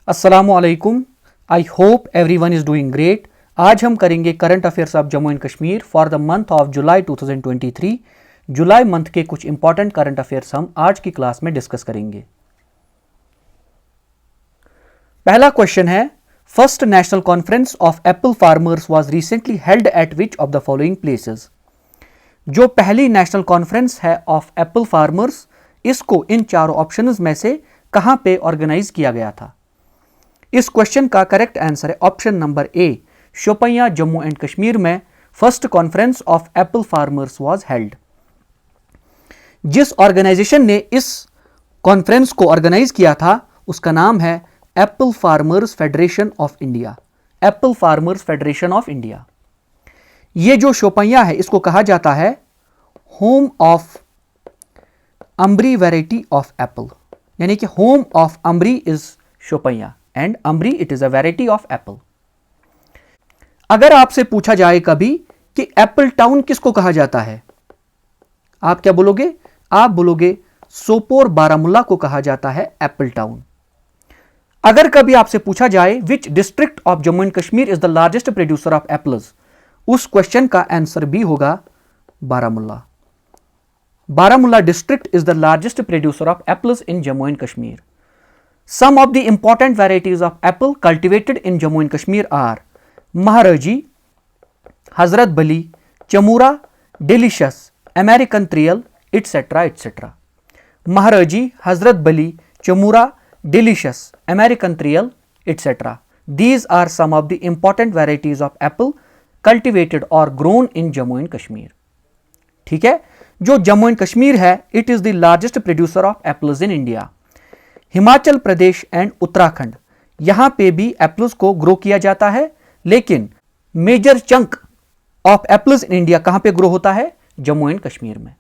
अस्सलामुअलैकुम। I hope everyone is doing great. आज हम करेंगे current affairs of Jammu and Kashmir for the month of July 2023। July month के कुछ इंपॉर्टेंट करंट अफेयर्स हम आज की क्लास में डिस्कस करेंगे। पहला क्वेश्चन है, first national conference of apple farmers was recently held at which of the following places. जो पहली नेशनल कॉन्फ्रेंस है ऑफ एप्पल फार्मर्स, इसको इन चारों ऑप्शंस में से कहां पे ऑर्गेनाइज किया गया था। इस क्वेश्चन का करेक्ट आंसर है option number A, Shopian Jammu and Kashmir में first conference of apple farmers was held. जिस ऑर्गेनाइजेशन ने इस कॉन्फ्रेंस को ऑर्गेनाइज किया था उसका नाम है Apple farmers federation of India. Apple farmers federation of India. ये जो शोपियां है इसको कहा जाता है home of ambery variety of Apple, यानी कि home of ambery is Shopian and ambery it is a variety of Apple. अगर आपसे पूछा जाए कभी कि एप्पल टाउन किसको कहा जाता है, आप क्या बोलोगे? आप बोलोगे सोपोर बारामुल्ला को कहा जाता है एप्पल टाउन। अगर कभी आपसे पूछा जाए which district of Jammu and Kashmir is the largest producer of apples, उस क्वेश्चन का आंसर भी होगा Baramulla. Baramulla district is the largest producer of apples in Jammu and Kashmir. Some of the important varieties of apple cultivated in Jammu and Kashmir are Maharaji, Hazrat Bali, Chamura, Delicious, American Trial, etc. etc. Maharaji, Hazrat Bali, Chamura, Delicious, American Trial, etc. These are some of the important varieties of apple cultivated or grown in Jammu and Kashmir. ठीक है, जो Jammu and Kashmir है, it is the largest producer of apples in India. Himachal Pradesh and Uttarakhand, यहां पे भी apples को grow किया जाता है, लेकिन major chunk of apples in India कहां पे ग्रो होता है? जम्मू एंड कश्मीर में।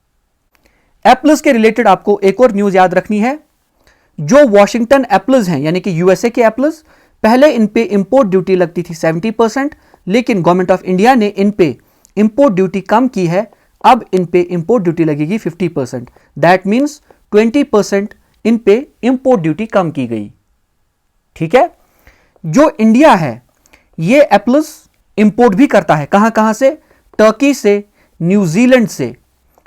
एप्पल्स के रिलेटेड आपको एक और न्यूज याद रखनी है। जो वॉशिंगटन एप्पल्स हैं, यानी कि यूएसए के एप्पल्स, पहले इन पे इंपोर्ट ड्यूटी लगती थी 70%, लेकिन गवर्नमेंट ऑफ इंडिया ने इन पे इंपोर्ट ड्यूटी कम की है। अब इन पे इंपोर्ट ड्यूटी लगेगी 50%। दैट मीन्स 20% इन पे इंपोर्ट ड्यूटी कम की गई। ठीक है, जो इंडिया है ये एप्पल्स इंपोर्ट भी करता है। कहां कहां से? टर्की से, न्यूजीलैंड से,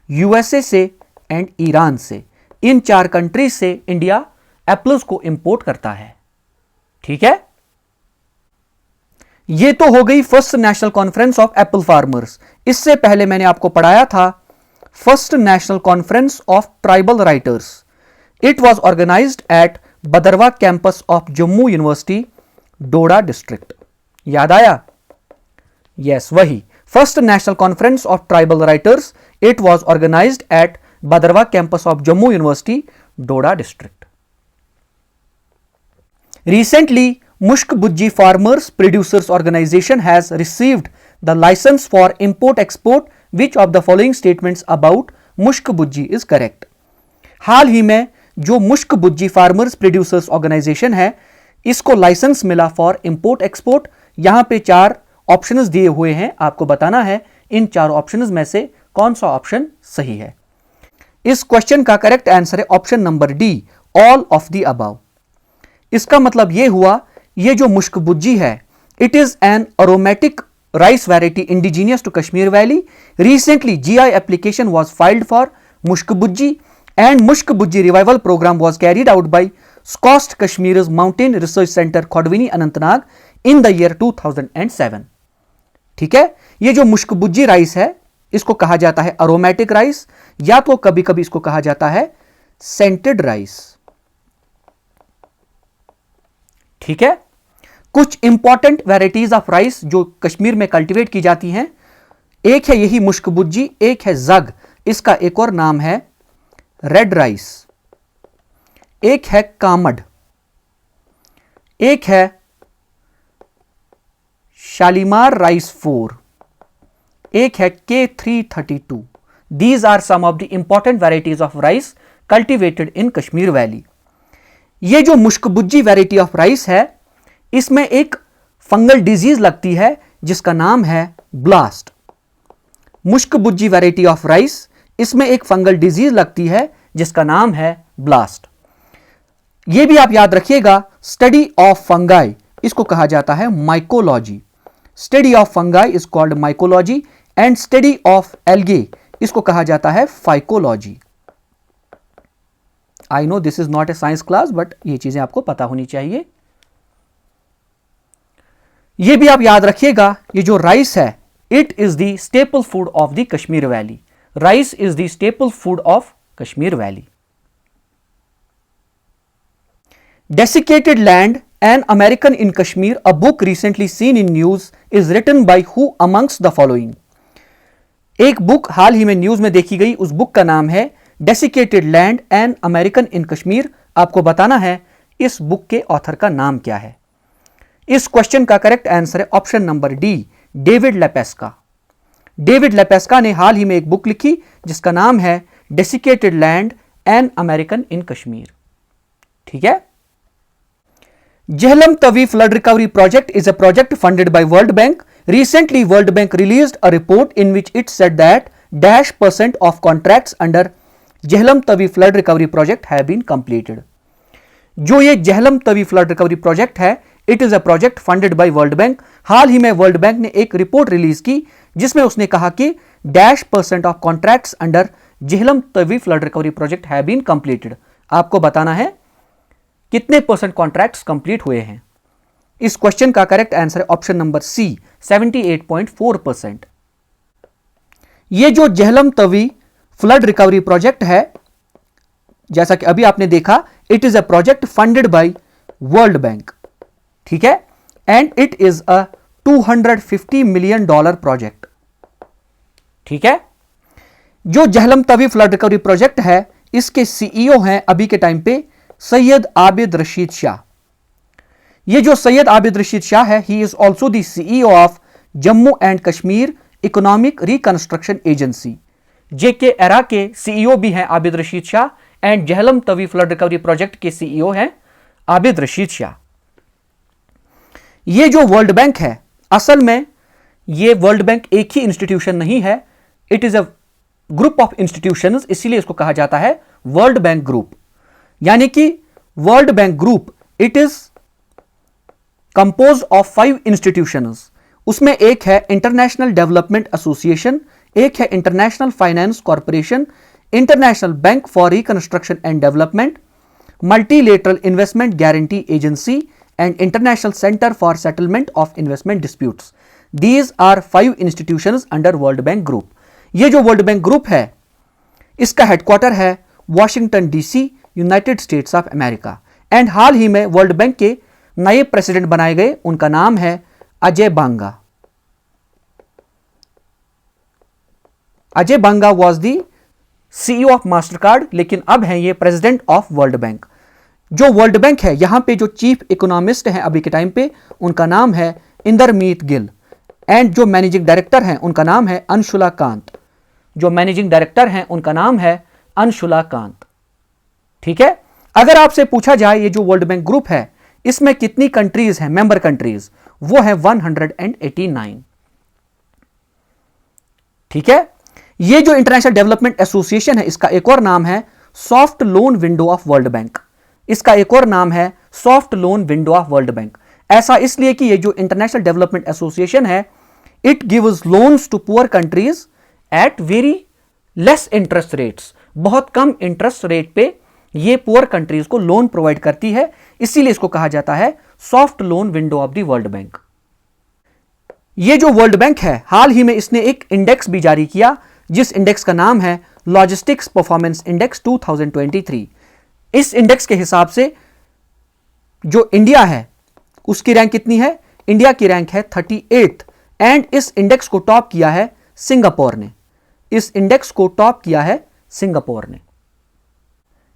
यूएसए से एंड ईरान से। इन 4 कंट्रीज से इंडिया एप्पल्स को इंपोर्ट करता है। ठीक है, ये तो हो गई first national conference of apple farmers. इससे पहले मैंने आपको पढ़ाया था first national conference of tribal writers. It was organized at Bhaderwah campus of Jammu university, Doda district. याद आया? यस, वही first national conference of tribal writers. It was organized at Bhaderwah campus of Jammu university, Doda district. Recently, Mushk Bujji Farmers Producers Organization has received the license for import-export. Which of the following statements about Mushk Bujji is correct? हाल ही में जो मुश्क बुज्जी farmers producers organisation है, इसको licence मिला for import export. यहां पे 4 options दिए हुए हैं, आपको बताना है इन 4 ऑप्शंस में से कौन सा ऑप्शन सही है। इस क्वेश्चन का करेक्ट आंसर है option number D, all of the above. इसका मतलब यह हुआ, ये जो मुश्क बुज्जी है, it is an aromatic rice variety indigenous to Kashmir valley. Recently GI application was filed for Mushk Budji and Mushk Bujji revival program was carried out by SCOST Kashmir's Mountain Research Center, Khodwini, Anantnag in the year 2007. ठीक है, ये जो मुश्क बुज्जी rice है इसको कहा जाता है aromatic rice, या तो कभी कभी इसको कहा जाता है सेंटेड राइस। ठीक है, कुछ इंपॉर्टेंट वैरायटीज ऑफ राइस जो कश्मीर में कल्टीवेट की जाती हैं, एक है यही मुश्क बुज्जी, एक है जग, इसका एक और नाम है रेड राइस, एक है कामड, एक है शालीमार राइस 4, एक है K332। These are some of the important varieties of rice cultivated in Kashmir valley. ये जो मुश्क बुज्जी वैरायटी ऑफ राइस है, इसमें एक फंगल डिजीज लगती है जिसका नाम है ब्लास्ट। मुश्क बुज्जी वैरायटी ऑफ राइस, इसमें एक फंगल डिजीज लगती है जिसका नाम है ब्लास्ट। यह भी आप याद रखिएगा, स्टडी ऑफ फंगाई इसको कहा जाता है mycology. Study of fungi is called mycology and study of algae इसको कहा जाता है phycology. I know this is not a science class, but ये चीजें आपको पता होनी चाहिए। ये भी आप याद रखिएगा, ये जो राइस है, it is the staple food of the Kashmir valley. Rice is the staple food of Kashmir valley. Desiccated Land, an American in Kashmir, a book recently seen in news, is written by who amongst the following? एक book हाल ही में news में देखी गई, उस book का नाम है Desiccated Land, an American in Kashmir। आपको बताना है इस बुक के ऑथर का नाम क्या है। इस क्वेश्चन का करेक्ट आंसर है option number D, David Lepeska. David Lepeska ने हाल ही में एक बुक लिखी जिसका नाम है Desiccated Land, an American in Kashmir। ठीक है। Jhelum Tawi flood recovery project is a project funded by World Bank. Recently, World Bank released a report in which it said that -% of contracts under Jhelum Tawi flood recovery project have been completed. जो ये Jhelum Tawi flood recovery project है, it is a project funded by World Bank. हाल ही में World Bank ने एक report release की जिसमें उसने कहा कि -% of contracts under Jhelum Tawi flood recovery project have been completed. आपको बताना है कितने परसेंट कॉन्ट्रैक्ट्स कंप्लीट हुए हैं। इस क्वेश्चन का करेक्ट आंसर है ऑप्शन नंबर सी, 78.4%। ये जो Jhelum Tawi flood recovery project है, जैसा कि अभी आपने देखा, it is a project funded by world bank. ठीक है, and it is a $250 million project. ठीक है, जो Jhelum Tawi flood recovery project है, इसके सीईओ हैं अभी के टाइम पे सैयद आबिद रशीद शाह। ये जो सैयद आबिद रशीद शाह है, he is also the CEO of Jammu and Kashmir economic reconstruction agency. JK era के सीईओ भी हैं Abid Rashid Shah, and Jhelum Tawi flood recovery project के सीईओ हैं आबिद रशीद शाह। ये जो वर्ल्ड बैंक है, असल में ये वर्ल्ड बैंक एक ही इंस्टीट्यूशन नहीं है, it is a group of institutions, इसीलिए इसको कहा जाता है वर्ल्ड बैंक ग्रुप। यानी कि world bank group it is compose of 5 institutions. उसमें एक है इंटरनेशनल डेवलपमेंट एसोसिएशन, एक है international finance corporation, international bank for reconstruction and development, multilateral investment guarantee agency and international centre for settlement of investment disputes. These are 5 institutions under world bank group. ये जो world bank group है, इसका headquarter है Washington DC, United States of America. And हाल ही में world bank के नए प्रेसिडेंट बनाए गए, उनका नाम है Ajay Banga. Ajay Banga was the CEO of Mastercard, लेकिन अब हैं ये प्रेसिडेंट ऑफ वर्ल्ड बैंक। जो वर्ल्ड बैंक है, यहां पे जो चीफ इकोनॉमिस्ट हैं अभी के टाइम पे, उनका नाम है इंदरमीत गिल, एंड जो मैनेजिंग डायरेक्टर हैं उनका नाम है अंशुला कांत। जो मैनेजिंग डायरेक्टर हैं उनका नाम है अंशुला कांत। ठीक है, अगर आपसे पूछा जाए ये जो वर्ल्ड बैंक ग्रुप है, इसमें कितनी कंट्रीज हैं, मेंबर कंट्रीज, वो है 189। ठीक है, ये जो इंटरनेशनल डेवलपमेंट एसोसिएशन है, इसका एक और नाम है soft loan window of world Bank. इसका एक और नाम है soft loan window of world Bank. ऐसा इसलिए कि ये जो इंटरनेशनल डेवलपमेंट एसोसिएशन है, it gives loans to poor countries at very less interest rates. बहुत कम इंटरेस्ट रेट पे ये पुअर कंट्रीज को लोन प्रोवाइड करती है, इसीलिए इसको कहा जाता है soft loan window of the World Bank. ये जो वर्ल्ड बैंक है, हाल ही में इसने एक इंडेक्स भी जारी किया, जिस इंडेक्स का नाम है लॉजिस्टिक्स परफॉर्मेंस इंडेक्स 2023। इस इंडेक्स के हिसाब से जो इंडिया है उसकी रैंक कितनी है? इंडिया की रैंक है 38th, एंड इस इंडेक्स को टॉप किया है सिंगापुर ने। इस इंडेक्स को टॉप किया है सिंगापुर ने।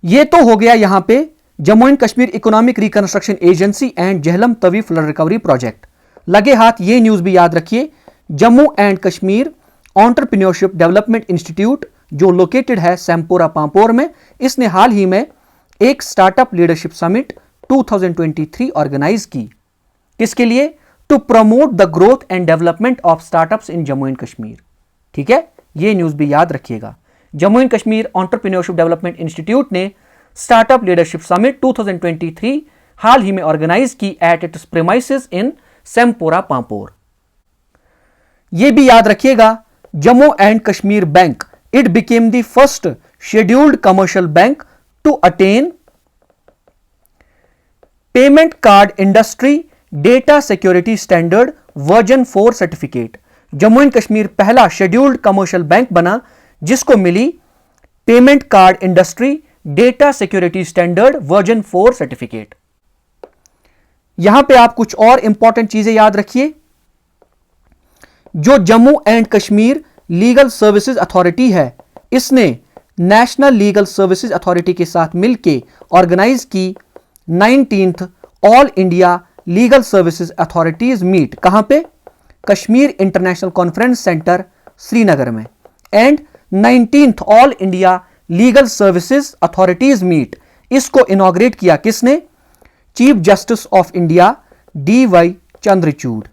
ये तो हो गया यहां पे Jammu and Kashmir economic reconstruction agency and Jhelum Tawi flood recovery project. लगे हाथ ये न्यूज भी याद रखिए, Jammu and Kashmir Entrepreneurship Development institute जो लोकेटेड है सैमपोरा पांपोर में, इसने हाल ही में एक स्टार्टअप लीडरशिप समिट 2023 ऑर्गेनाइज की। किसके लिए? To promote the growth and development of startups in Jammu and Kashmir. ठीक है, ये न्यूज भी याद रखिएगा। Jammu and Kashmir Entrepreneurship Development Institute ने स्टार्टअप लीडरशिप समिट 2023 हाल ही में ऑर्गेनाइज की at its premises in Sempora Pampore. यह भी याद रखिएगा, Jammu and Kashmir Bank, it became the first scheduled commercial bank to attain Payment card industry data security standard version 4 certificate. Jammu and Kashmir पहला शेड्यूल्ड कमर्शियल बैंक बना जिसको मिली payment card industry data security standard version 4 certificate. यहां पे आप कुछ और important चीजें याद रखिए। जो Jammu and Kashmir legal services authority है, इसने नेशनल लीगल सर्विसेज अथॉरिटी के साथ मिलकर ऑर्गेनाइज की 19th all India legal services authorities meet. कहां पे? Kashmir international conference centre Srinagar में। And 19th all India legal services authorities meet, इसको इनॉग्रेट किया किसने? Chief justice of India DY Chandrachud.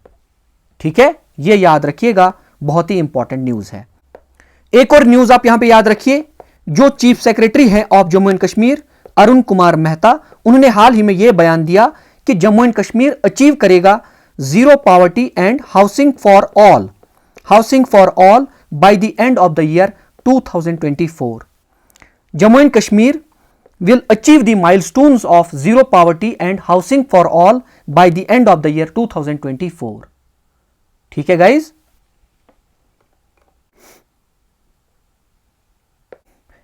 ठीक है, यह याद रखिएगा, बहुत ही इंपॉर्टेंट न्यूज है। एक और न्यूज आप यहां पे याद रखिए, जो चीफ सेक्रेटरी हैं ऑफ जम्मू एंड कश्मीर अरुण कुमार मेहता, उन्होंने हाल ही में यह बयान दिया कि जम्मू एंड कश्मीर अचीव करेगा zero poverty and housing for all by the end of the year 2024। Jammu and Kashmir will achieve the milestones of zero poverty and housing for all by the end of the year 2024. ठीक है guys?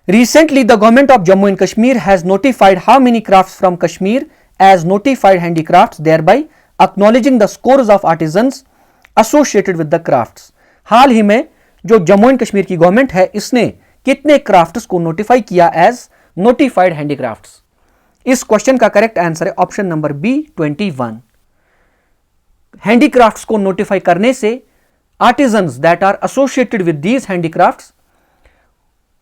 Recently, the government of Jammu and Kashmir has notified how many crafts from Kashmir as notified handicrafts, thereby acknowledging the scores of artisans associated with the crafts. हाल ही में जो Jammu and Kashmir की government है, इसने कितने crafts को notify किया as notified handicrafts? इस क्वेश्चन का करेक्ट आंसर है ऑप्शन नंबर बी 21। हैंडीक्राफ्ट्स को नोटिफाई करने से artisans that are associated with these handicrafts,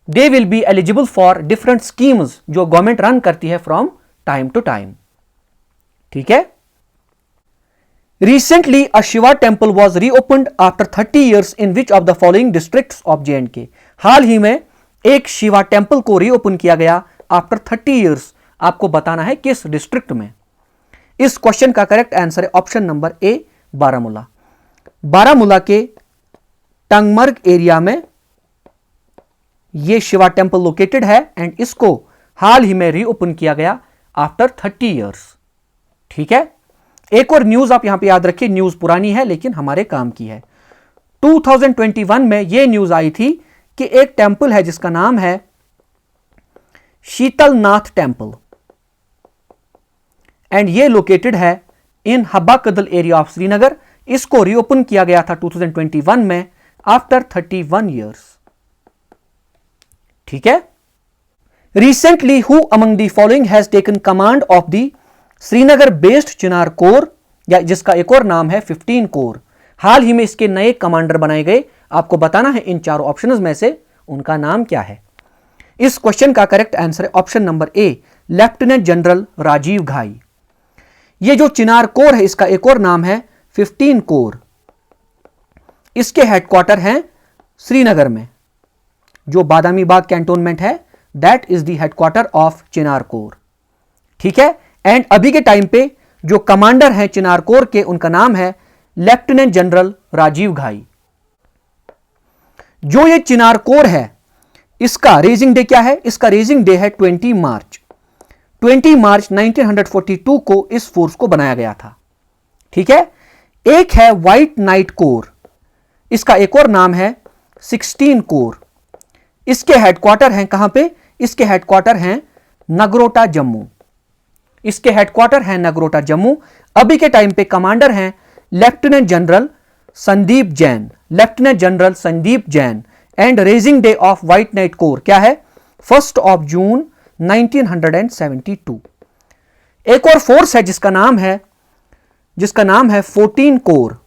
they will be eligible for different schemes जो गवर्नमेंट रन करती है फ्रॉम टाइम टू टाइम। ठीक है। Recently, a Shiva temple was reopened after 30 years in which of the following districts of J&K? हाल ही में एक Shiva temple को reopen किया गया आफ्टर 30 इयर्स। आपको बताना है किस डिस्ट्रिक्ट में। इस क्वेश्चन का करेक्ट आंसर है ऑप्शन नंबर ए बारामूला। बारामूला के टंगमर्ग एरिया में यह शिवा टेम्पल लोकेटेड है एंड इसको हाल ही में रीओपन किया गया आफ्टर 30 इयर्स। ठीक है। एक और न्यूज आप यहां पे याद रखिए, न्यूज पुरानी है लेकिन हमारे काम की है। 2021 में यह न्यूज आई थी कि एक टेंपल है जिसका नाम है शीतलनाथ टेंपल एंड ये लोकेटेड है इन हब्बा कदल एरिया ऑफ श्रीनगर। इसको रीओपन किया गया था 2021 में आफ्टर 31 इयर्स। ठीक है। Recently who among the following has taken command of the Srinagar based Chinar core, या जिसका एक और नाम है 15 कोर। हाल ही में इसके नए कमांडर बनाए गए। आपको बताना है इन चारों ऑप्शंस में से उनका नाम क्या है। इस क्वेश्चन का करेक्ट आंसर है option number A lieutenant general Rajiv Ghai. ये जो चिनार कोर है इसका एक और नाम है 15 कोर। इसके हेडक्वार्टर हैं श्रीनगर में। जो बादामी बाग कैंटोनमेंट है that is the headquarter of Chinar core. ठीक है। एंड अभी के टाइम पे जो कमांडर हैं चिनार कोर के, उनका नाम है लेफ्टिनेंट जनरल राजीव घाई। जो ये चिनार कोर है इसका रेजिंग डे क्या है? इसका रेजिंग डे है 20 मार्च। 20 मार्च 1942 को इस फोर्स को बनाया गया था। ठीक है। एक है व्हाइट नाइट कोर, इसका एक और नाम है 16 कोर। इसके हेडक्वार्टर हैं कहां पे? इसके हेडक्वार्टर हैं नगरोटा जम्मू। इसके हेडक्वार्टर हैं नगरोटा जम्मू। अभी के टाइम पे कमांडर हैं lieutenant general Sandeep Jain. Lieutenant general Sandeep Jain. And raising day of white Knight Corps क्या है? 1 जून 1972। एक और फोर्स है जिसका नाम है 14 कोर,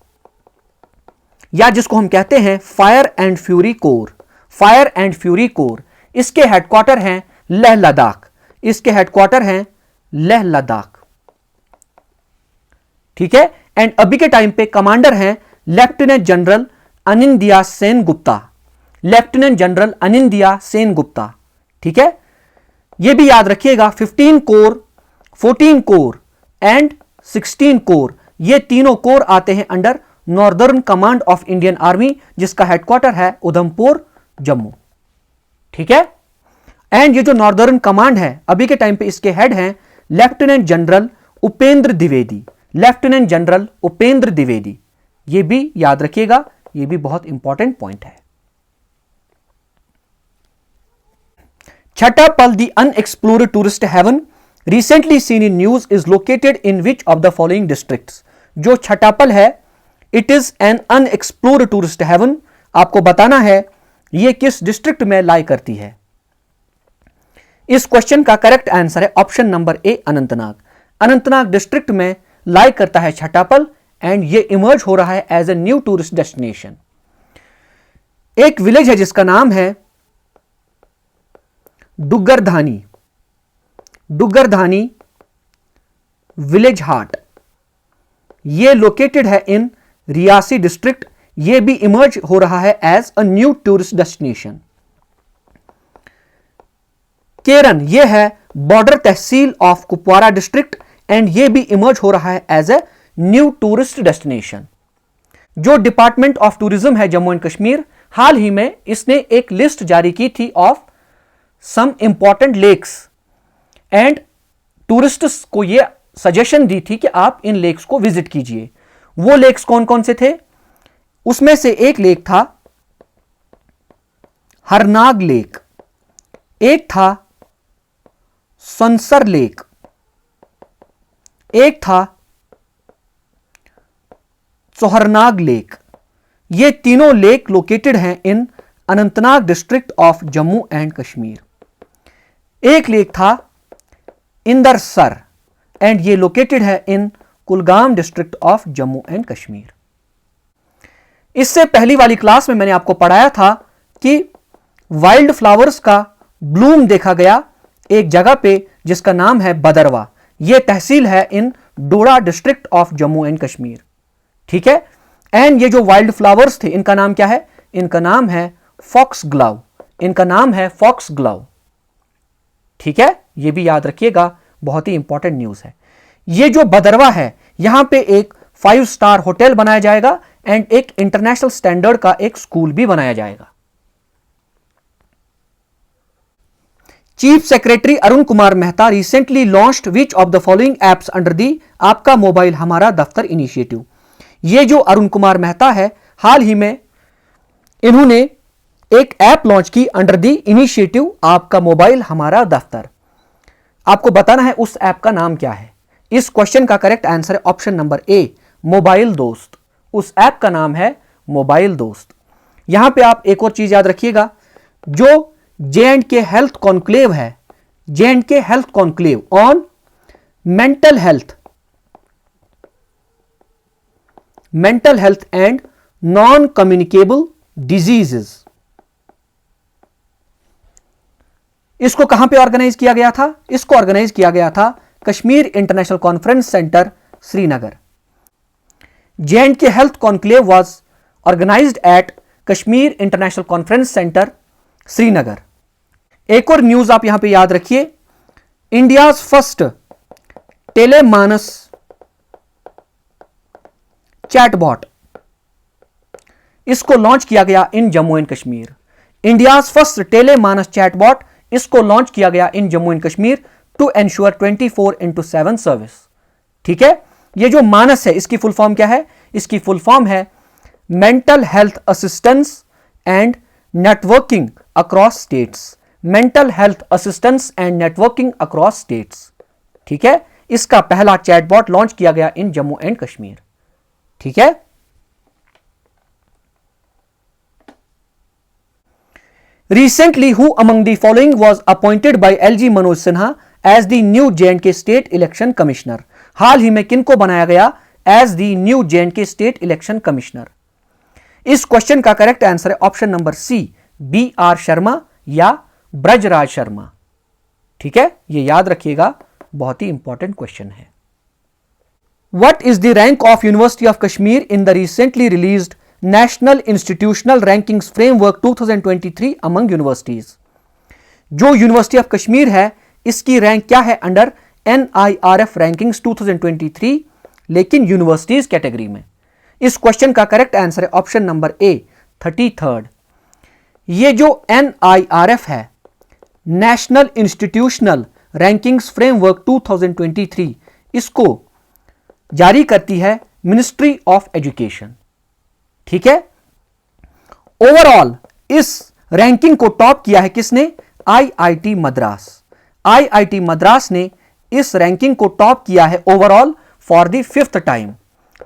या जिसको हम कहते हैं fire and fury core. Fire and fury core. इसके हेडक्वार्टर हैं लेह लद्दाख। इसके हेडक्वार्टर हैं लेह लद्दाख। ठीक है। एंड अभी के टाइम पे कमांडर हैं lieutenant general Anindya Sen Gupta. Lieutenant general Anindya Sen Gupta. ठीक है। यह भी याद रखिएगा 15 कोर, 14 कोर एंड 16 कोर, ये तीनों कोर आते हैं under northern command of Indian army, जिसका हेडक्वार्टर है उधमपुर, जम्मू। ठीक है। एंड ये जो नॉर्दर्न कमांड है, अभी के टाइम पे इसके हेड हैं lieutenant general Upendra Dwivedi, lieutenant general Upendra Dwivedi. ये भी याद रखिएगा, ये भी बहुत इंपॉर्टेंट पॉइंट है। Chattapal, the unexplored tourist heaven recently seen in news, is located in which of the following districts? जो छटापल है, it is an unexplored tourist heaven, आपको बताना है ये किस डिस्ट्रिक्ट में लाई करती है। इस क्वेश्चन का करेक्ट आंसर है ऑप्शन नंबर ए, अनंतनाग। अनंतनाग डिस्ट्रिक्ट में लाई करता है छटापल एंड ये इमर्ज हो रहा है as a new tourist destination. एक विलेज है जिसका नाम है डुग्गरधानी, डुग्गरधानी विलेज हाट, ये लोकेटेड है इन रियासी डिस्ट्रिक्ट। ये भी इमर्ज हो रहा है as a new tourist destination. Keran, ये है border tehsil of Kupwara district and ये भी इमर्ज हो रहा है as a new tourist destination. जो डिपार्टमेंट ऑफ टूरिज्म है जम्मू एंड कश्मीर, हाल ही में इसने एक लिस्ट जारी की थी of some important lakes and tourists को यह सजेशन दी थी कि आप इन लेक्स को विजिट कीजिए। वो लेक्स कौन कौन से थे? उसमें से एक लेक था हरनाग लेक, एक था सनसर लेक, एक था सोहरनाग लेक। ये तीनों लेक लोकेटेड हैं in Anantnag district of Jammu and Kashmir. एक लेक था इंदरसर एंड ये लोकेटेड है in Kulgam district of Jammu and Kashmir. इससे पहली वाली क्लास में मैंने आपको पढ़ाया था कि वाइल्ड फ्लावर्स का ब्लूम देखा गया एक जगह पे जिसका नाम है बदरवा। यह तहसील है in Doda district of Jammu and Kashmir. ठीक है। एंड ये जो वाइल्ड फ्लावर्स थे इनका नाम क्या है? इनका नाम है फॉक्स ग्लाव, इनका नाम है फॉक्स ग्लाव। ठीक है, ये भी याद रखिएगा, बहुत ही इंपॉर्टेंट न्यूज है। ये जो बदरवा है यहां पे एक 5 स्टार होटल बनाया जाएगा एंड एक इंटरनेशनल स्टैंडर्ड का एक स्कूल भी बनाया जाएगा। Chief secretary Arun Kumar Mehta recently launched which of the following apps under the आपका मोबाइल हमारा दफ्तर इनिशिएटिव। ये जो अरुण कुमार मेहता है, हाल ही में इन्होंने एक ऐप लॉन्च की अंडर दी इनिशिएटिव आपका मोबाइल हमारा दफ्तर। आपको बताना है उस ऐप का नाम क्या है। इस क्वेश्चन का करेक्ट आंसर है ऑप्शन नंबर ए, मोबाइल दोस्त। उस ऐप का नाम है मोबाइल दोस्त। यहां पे आप एक और चीज याद रखिएगा, जो J&K हेल्थ कॉन्क्लेव है, J&K health conclave on mental health and non communicable diseases, इसको कहां पे ऑर्गेनाइज किया गया था? इसको ऑर्गेनाइज किया गया था Kashmir international conference centre, Srinagar. J&K health conclave was organized at Kashmir international conference centre, Srinagar. एक और न्यूज आप यहां पे याद रखिए, इंडियाज फर्स्ट टेलेमानस चैटबॉट, इसको लॉन्च किया गया in Jammu and Kashmir. India's first TeleMANAS chatbot, इसको लॉन्च किया गया in Jammu and Kashmir to ensure 24/7 service. ठीक है। ये जो मानस है इसकी फुल फॉर्म क्या है? इसकी फुल फॉर्म है mental health assistance and networking across states, mental health assistance and networking across states. ठीक है। इसका पहला चैटबॉट लॉन्च किया गया इन जम्मू एंड कश्मीर। ठीक है। Recently, who among the following was appointed by LG Manoj Sinha as the new J&K State Election Commissioner? हाल ही में किनको बनाया गया as the new J&K State Election Commissioner? इस क्वेश्चन का करेक्ट आंसर है option number C, BR Sharma या ब्रजराज शर्मा। ठीक है, ये याद रखिएगा, बहुत ही इंपॉर्टेंट क्वेश्चन है। What is the rank of University of Kashmir in the recently released national institutional rankings framework 2023 among universities? जो यूनिवर्सिटी ऑफ कश्मीर है इसकी रैंक क्या है अंडर NIRF रैंकिंग्स 2023, लेकिन यूनिवर्सिटीज कैटेगरी में। इस क्वेश्चन का करेक्ट आंसर है ऑप्शन नंबर ए 33rd। ये जो NIRF है, नेशनल इंस्टीट्यूशनल रैंकिंग्स फ्रेमवर्क 2023, इसको जारी करती है मिनिस्ट्री ऑफ एजुकेशन। ठीक है, ओवरऑल इस रैंकिंग को टॉप किया है किसने? IIT मद्रास। IIT मद्रास ने इस रैंकिंग को टॉप किया है overall for the 5th time.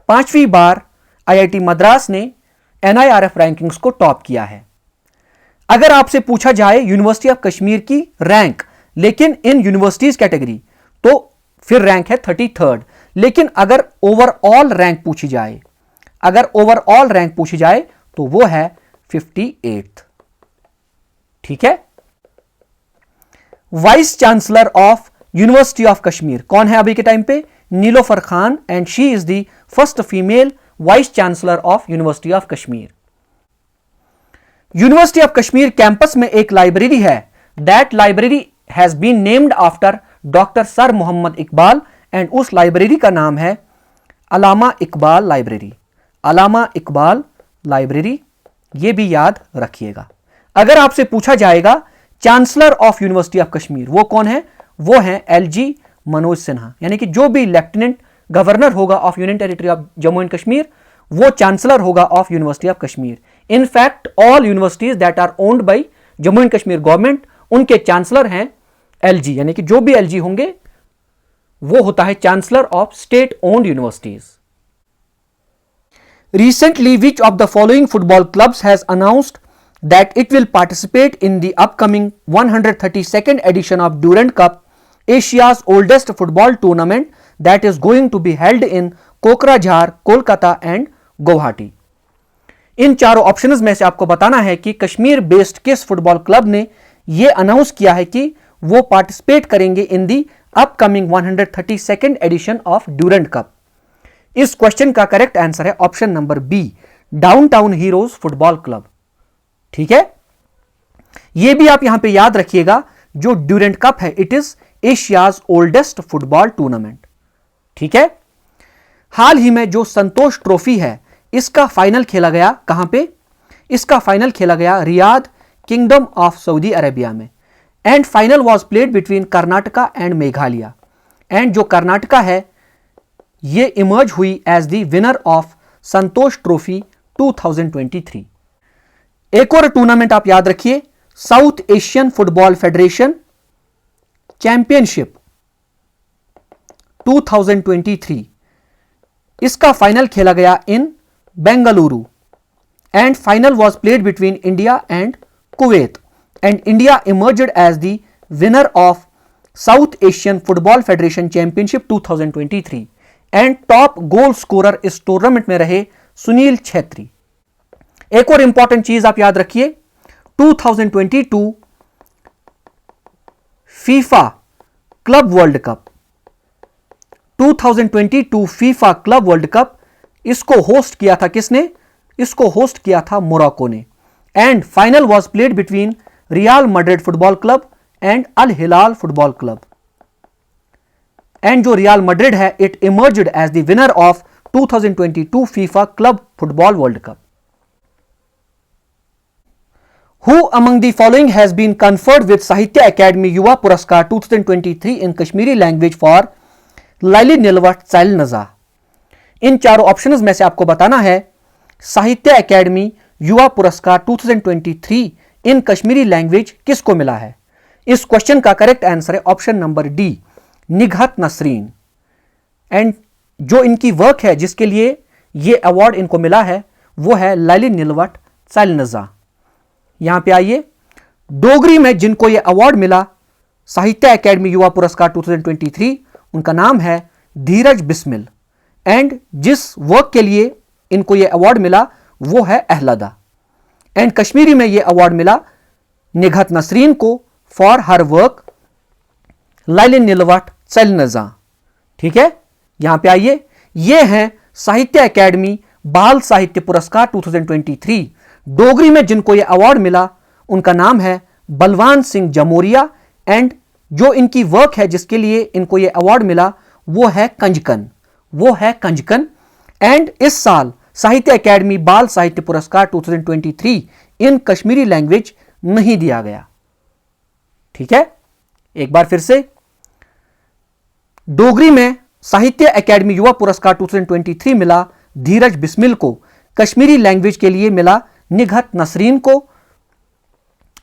5वीं बार IIT मद्रास ने NIRF रैंकिंग्स को टॉप किया है। अगर आपसे पूछा जाए यूनिवर्सिटी ऑफ कश्मीर की रैंक, लेकिन इन यूनिवर्सिटीज कैटेगरी, तो फिर रैंक है 33rd। लेकिन अगर ओवरऑल रैंक पूछी जाए, तो वो है 58th। ठीक है, vice chancellor of University of Kashmir कौन है अभी के टाइम पे? Nilofar Khan, and she is the first female vice chancellor of University of Kashmir. University of Kashmir campus में एक लाइब्रेरी है, that library has been named after doctor sir Mohammad Iqbal, and उस लाइब्रेरी का नाम है अलामा इकबाल लाइब्रेरी। अलामा इकबाल लाइब्रेरी, ये भी याद रखिएगा। अगर आपसे पूछा जाएगा chancellor of University of Kashmir वो कौन है? वो है LG मनोज सिन्हा, यानी कि जो भी लेफ्टिनेंट गवर्नर होगा of union territory of Jammu and Kashmir, वो चांसलर होगा of University of Kashmir. In fact all universities that are owned by Jammu and Kashmir government, उनके चांसलर हैं LG, यानी कि जो भी LG होंगे वो होता है chancellor of state owned universities. Recently, which of the following football clubs has announced that it will participate in the upcoming 132nd edition of Durand Cup, Asia's oldest football tournament that is going to be held in Kokrajhar, Kolkata and Guwahati? इन चारों options में से आपको बताना है कि Kashmir based किस football club ने यह अनाउंस किया है कि वो पार्टिसिपेट करेंगे in the upcoming 132nd edition of Durand cup. इस क्वेश्चन का करेक्ट आंसर है option number B, downtown heroes football club. ठीक है, यह भी आप यहां पे याद रखिएगा, जो ड्यूरेंट कप है it is Asia's oldest football tournament. ठीक है, हाल ही में जो संतोष ट्रॉफी है इसका फाइनल खेला गया कहां पे? इसका फाइनल खेला गया Riyadh, kingdom of Saudi Arabia में, and final was played between Karnataka and Meghalaya, and जो कर्नाटका है ये इमर्ज हुई as the winner of Santosh trophy 2023। एक और टूर्नामेंट आप याद रखिए, South Asian football federation championship 2023, इसका फाइनल खेला गया in Bengaluru, and final was played between India and Kuwait, and India emerged as the winner of South Asian football federation championship 2023, and top goal scorer इस tournament में रहे सुनील छेत्री। एक और important चीज आप याद रखिए, 2022 FIFA Club World Cup, 2022 FIFA Club World Cup, इसको होस्ट किया था किसने? इसको होस्ट किया था मोरक्को ने, and final was played between Real Madrid football club and Al Hilal football club, and जो रियल मैड्रिड है it emerged as the winner of 2022 FIFA Club Football World Cup. Who among the following has been conferred with Sahitya Academy Yuva Puraskar 2023 in Kashmiri language for Laili Nilwat Sailnaza? इन चारों options में से आपको बताना है साहित्य academy युवा पुरस्कार 2023 इन Kashmiri language किसको मिला है? इस क्वेश्चन का करेक्ट आंसर है ऑप्शन नंबर डी, निघत नसरीन। एंड जो इनकी वर्क है जिसके लिए ये अवार्ड इनको मिला है वो है लाइली निलवट साइलनजा। यहां पे आइए, डोगरी में जिनको ये अवार्ड मिला साहित्य एकेडमी युवा पुरस्कार 2023, उनका नाम है धीरज बिस्मिल, एंड जिस वर्क के लिए इनको ये अवार्ड मिला वो है अहलदा, एंड कश्मीरी में ये अवार्ड मिला निघत नसरीन को फॉर हर वर्क लाइली निलवट साइलनजा। ठीक है, यहां पे आइए, ये हैं साहित्य एकेडमी बाल साहित्य पुरस्कार 2023। डोगरी में जिनको यह अवार्ड मिला उनका नाम है बलवान सिंह जमोरिया एंड जो इनकी वर्क है जिसके लिए इनको ये अवार्ड मिला वो है कंजकन। एंड इस साल साहित्य अकेडमी बाल साहित्य पुरस्कार 2023 इन कश्मीरी लैंग्वेज नहीं दिया गया। ठीक है, एक बार फिर से, डोगरी में साहित्य अकेडमी युवा पुरस्कार 2023 मिला धीरज बिस्मिल को, कश्मीरी लैंग्वेज के लिए मिला निघत नसरीन को,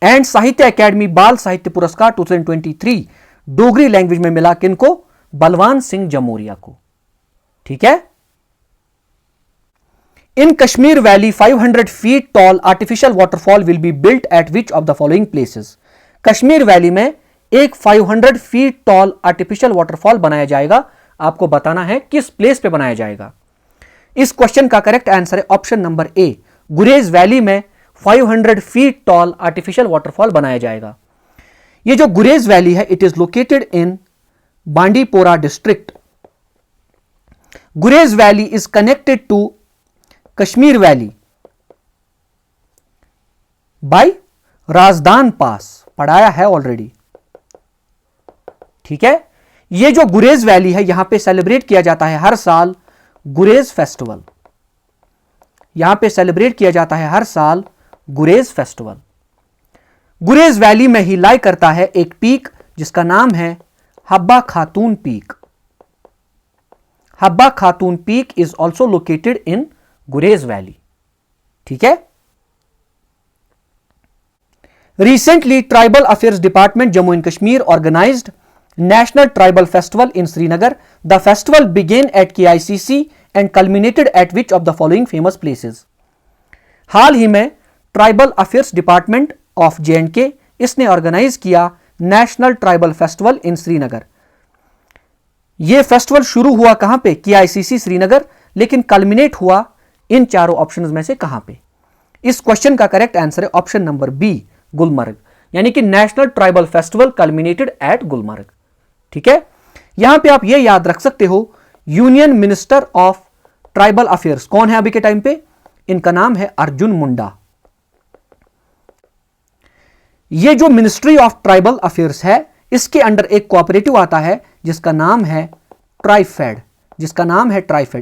एंड साहित्य अकेडमी बाल साहित्य पुरस्कार 2023 डोगरी लैंग्वेज में मिला किनको, बलवान सिंह जमोरिया को। ठीक है, in Kashmir valley 500 feet tall artificial waterfall will be built at which of the following places. Kashmir valley में एक 500 फीट टॉल आर्टिफिशियल वाटरफॉल बनाया जाएगा, आपको बताना है किस प्लेस पे बनाया जाएगा। इस क्वेश्चन का करेक्ट आंसर है ऑप्शन नंबर ए, गुरेज वैली में 500 फीट टॉल आर्टिफिशियल वाटरफॉल बनाया जाएगा। यह जो गुरेज वैली है it is located in Bandipora district. Gurez valley is connected to Kashmir valley by Razdan pass, पढ़ाया है ऑलरेडी। ठीक है, ये जो गुरेज वैली है यहां पे सेलिब्रेट किया जाता है हर साल गुरेज फेस्टिवल। यहां पे सेलिब्रेट किया जाता है हर साल गुरेज फेस्टिवल। गुरेज वैली में ही लाई करता है एक पीक जिसका नाम है Habba Khatoon peak. Habba Khatoon peak is also located in Gurez valley. ठीक है, recently Tribal Affairs Department Jammu and Kashmir organised National Tribal Festival in Srinagar. The festival began at KICC and culminated at which of the following famous places? हाल ही में tribal Affairs department of J&K इसने organise किया national Tribal festival in Srinagar. यह festival शुरू हुआ कहां पे? KICC Srinagar, लेकिन कल्मिनेट हुआ इन चारों ऑप्शंस में से कहां पे? इस क्वेश्चन का करेक्ट आंसर है ऑप्शन नंबर बी, गुलमर्ग, यानी कि National Tribal Festival culminated at Gulmarg. ठीक है, यहां पे आप ये याद रख सकते हो union minister of tribal affairs कौन है अभी के टाइम पे? इनका नाम है अर्जुन मुंडा। ये जो मिनिस्ट्री ऑफ ट्राइबल अफेयर्स है इसके अंडर एक कोऑपरेटिव आता है जिसका नाम है ट्राइफेड।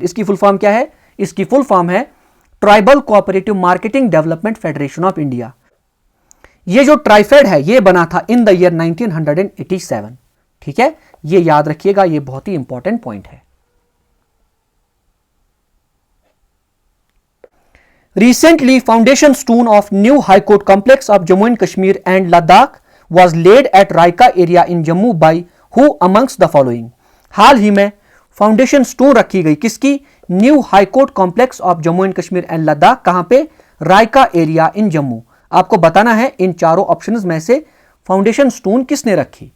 इसकी फुल फॉर्म क्या है? इसकी फुल फॉर्म है tribal cooperative marketing development federation of India. ये जो ट्राइफेड है ये बना था इन द ईयर 1987। ठीक है, ये याद रखिएगा, ये बहुत ही इंपॉर्टेंट पॉइंट है। Recently, foundation stone of new High Court complex of Jammu and Kashmir and Ladakh was laid at Raika area in Jammu by who amongst the following? हाल ही में फाउंडेशन स्टोन रखी गई किसकी? New high court complex of Jammu and Kashmir and Ladakh. कहां पे? Raika area in Jammu. आपको बताना है इन चारों ऑप्शंस में से फाउंडेशन स्टोन किसने रखी।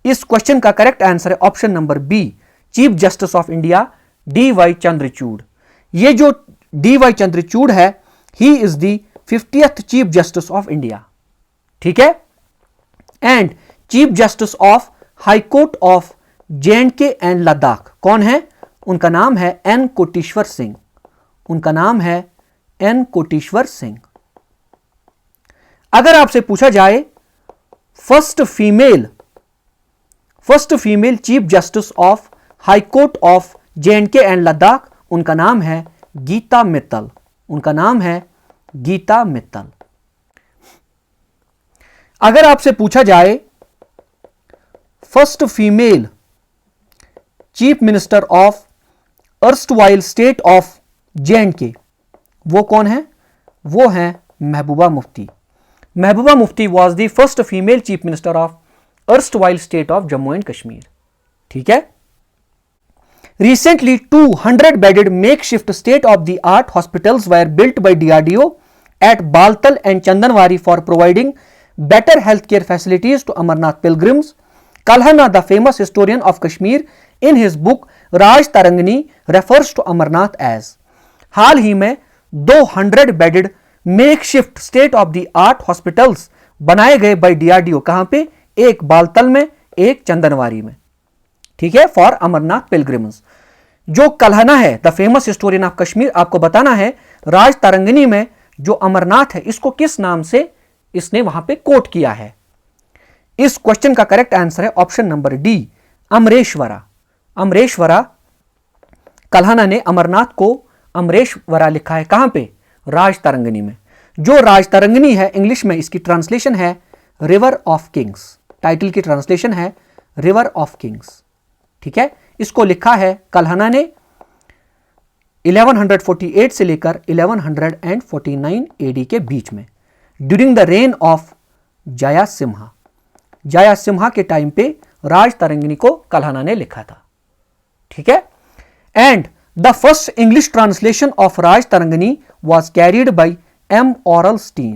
इस क्वेश्चन का करेक्ट आंसर है option number B, chief justice of India DY Chandrachud. ये जो DY चंद्रचूड़ है he is the 50th chief justice of India. ठीक है, and chief justice of high court of J&K and Ladakh कौन है? उनका नाम है N कोटेश्वर सिंह। उनका नाम है N कोटेश्वर सिंह। अगर आपसे पूछा जाए first female chief justice of high court of J&K and Ladakh, उनका नाम है गीता मित्तल। उनका नाम है गीता मित्तल। अगर आपसे पूछा जाए first female chief minister of erstwhile state of J&K, वो कौन है? वो है Mehbooba Mufti. Mehbooba Mufti was the first female chief minister of erstwhile state of Jammu and Kashmir. ठीक है, recently 200 bedded makeshift state of the art hospitals were built by DRDO at Baltal and Chandanwari for providing better healthcare facilities to Amarnath pilgrims. Kalhana, the famous historian of Kashmir, in his book Raj Tarangani refers to Amarnath as। हाल ही में 200 bedded makeshift state of the art hospitals बनाए गए by DRDO। कहां पे? एक बालतल में, एक चंदनवारी में। ठीक है, फॉर अमरनाथ पिलग्रिम्स। जो कल्हना है the famous historian of Kashmir, आपको बताना है राज तरंगनी में जो अमरनाथ है इसको किस नाम से इसने वहां पे कोट किया है। इस क्वेश्चन का करेक्ट आंसर है ऑप्शन नंबर डी, अमरेश्वरा। अमरेश्वरा, कल्हणा ने अमरनाथ को अमरेश्वरा लिखा है, कहां पे? राजतरंगिणी में। जो राजतरंगिणी है इंग्लिश में इसकी ट्रांसलेशन है रिवर ऑफ किंग्स। टाइटल की ट्रांसलेशन है रिवर ऑफ किंग्स। ठीक है, इसको लिखा है कल्हणा ने 1148 से लेकर 1149 एडी के बीच में, ड्यूरिंग द रेन ऑफ जयासिम्हा। जयासिम्हा के टाइम पे राजतरंगिणी को कल्हणा ने लिखा था। ठीक है, and the first English translation of Rajatarangini was carried by M. Orelstein.